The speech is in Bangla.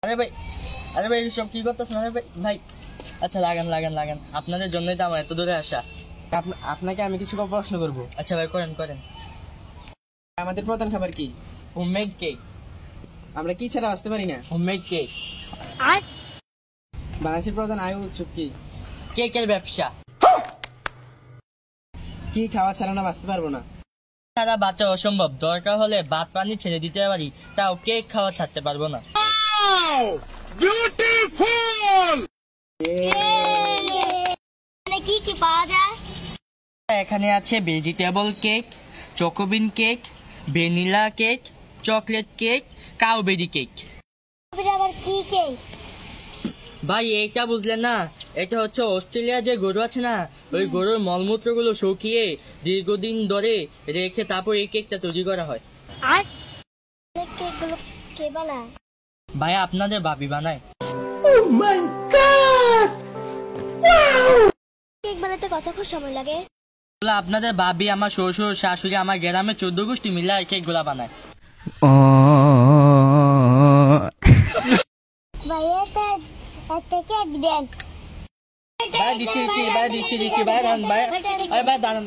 আরে ভাই সব কি করতেছেন? আরে ভাই আচ্ছা লাগান আপনাদের জন্যই তো আমার এত দূরে আসা। আপনাকে আমি কিছু প্রশ্ন করব। আচ্ছা ভাই করেন। আমাদের প্রধান খাবার কি? Homemade cake. আমরা কি ছাড়া বাঁচতে পারি না? Homemade cake. আর বাংলাদেশের প্রধান আয় উৎস কি? কেকের ব্যবসা। কি খাওয়া ছাড়া না বাঁচতে পারবো না? সারা বাচ্চা অসম্ভব, দরকার হলে ভাত পানি ছেড়ে দিতে পারি, তাও কেক খাওয়া ছাড়তে পারবো না। কি কি পাওয়া যায়? এখানে আছে ভেজিটেবল কেক, চকোবিন cake, vanilla cake, chocolate cake, cowberry cake. আবার কি কেক? ভাই এইটা বুঝলেন না? এটা হচ্ছে অস্ট্রেলিয়া যে গরু আছে না, ওই গরুর মলমূত্র গুলো শুকিয়ে দীর্ঘদিন ধরে রেখে তারপর এই কেকটা তৈরি করা হয়। আর কেকগুলো কে বানায়? ভাই আপনাদের ভাবি বানায়। কেক বানাতে কতক্ষণ সময় লাগে? আপনাদের ভাবি, আমার শ্বশুর শাশুড়ি, আমার গ্রামে 14 গোষ্ঠী মিলে কেক গুলা বানায়। ভাই একটা কেক দেন। দিচ্ছি ভাই দাঁড়ান।